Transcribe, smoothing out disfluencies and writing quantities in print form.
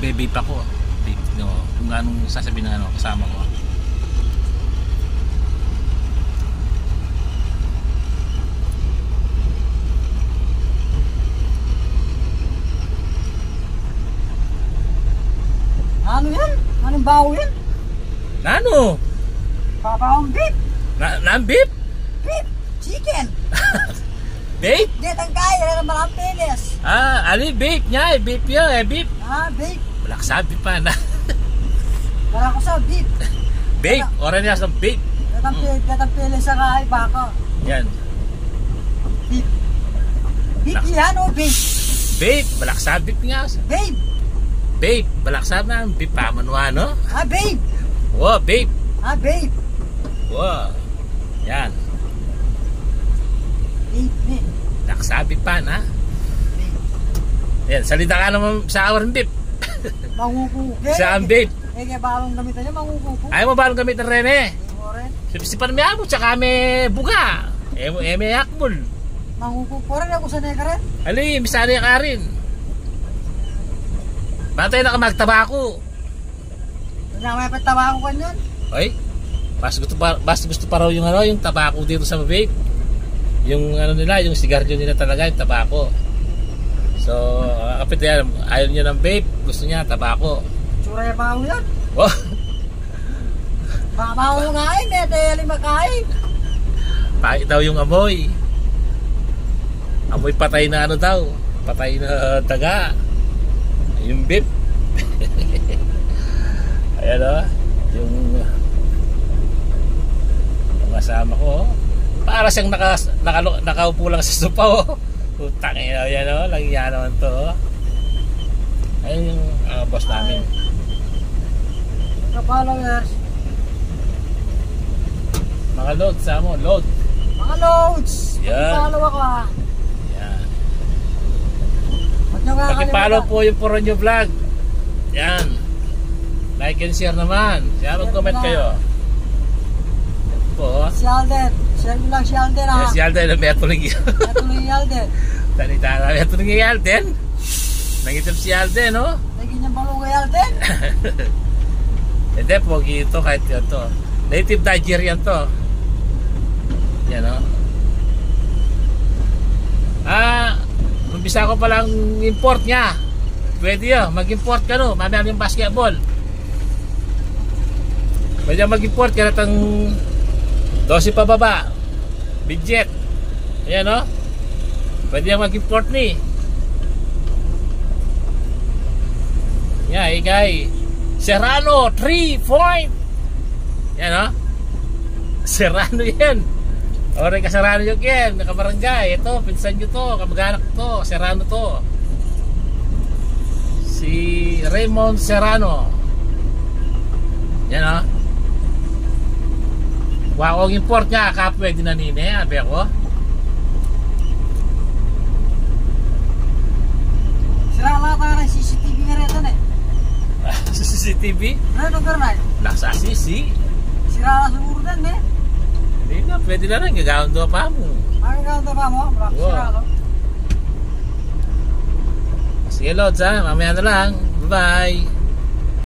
nagbe-vape ako. Vape, no, kung anong sasabihin ng ano, kasama ko. Ano yan? Anong bawo yan? Nano? Babawang beef. Nang beef? Beef. Chicken. Vape? Dito ang kaya ng mga penis. Ali, vape niya, vape yun, beef. Beef. Wala sabi pa na. Wala ko sa beef. Vape, oras niya sa vape. Datang penis sa kaya baka. Yan. Beef. Beef yan o beef? Vape, wala sabi nga. Vape. Vape, wala sabi na, beef pa manuha, no? Vape. Wow, vape. Vape. Wow. Yan. Vape. Nakasabi pa na. Yan, salita ka naman sa awar ng beef. Mangukuke. Sa ang vape. Kaya balong gamitan niya, mangukuku. Ayaw mo balong gamitan rin eh. Rin. Sipan may amo, tsaka may buga. May akbol. Mangukuku rin ako sa neka rin. Ali, misali ka rin. Bantay na ka magtabako. May patabako ka nyon. Oy, mas gusto pa raw yung ano, yung tabako dito sa vape. Yung ano nila, yung sigarilyo nila talaga, yung tabako. So, kapit yan, ayaw niya ng vape, gusto niya tabako. Tsura yung baho yan. Oh. Baho nga eh, nete limakain. Pahit daw yung amoy. Amoy patay na ano daw, patay na daga. Yung vape. Ayan o, yung kasama ko, para siyang nakaupo lang sa sopa o. Putang ina, yan o, lang yan naman to o. Ayun yung boss namin. Mga followers. Mga loads, sama mo, load. Mga loads. Yan. Follow ako ha. Yan. Huwag nyo nga Paki-follow kalimutan. po yung Poronyo Vlog. Yan. Like and share naman. Share and comment kayo. Po. Si Alden. Share mo lang si Alden ha. Si Alden na may tuloy. Natuloy si Alden. Talita na may tuloy kay Alden. Nangitim si Alden, no? Lagi niyang balong kay Alden. Hindi, pogi ito kahit yun to. Native Nigerian to. Yan, no? Umpisa ko palang import niya. Pwede yun, mag-import ka no. Mamaya yung basketball. Pwede mag-import ka natang 12 pababa. Budget. Ayan no. Pwede mag-import ni. Yeah, igay. Serrano 3 point. Yan no. Serrano yan. Oray ka Serrano yung yan. Nakabarangay. Ito, pinsan nyo to. Kamag-anak to. Serrano to. Si Raymond Serrano. Yan o. Wakong import nga kapwe din na nini. Abi ako. Sira lang tayo ng CCTV nga rin ito eh. CCTV? Ano ito na? Laksa sisi. Sira lang siguro din eh. Hindi na, pwede na rin. Gagawin doon pa mo. Ang ganda ba mo? Sira lang. Sige Lods ha, mamaya na lang. Bye bye.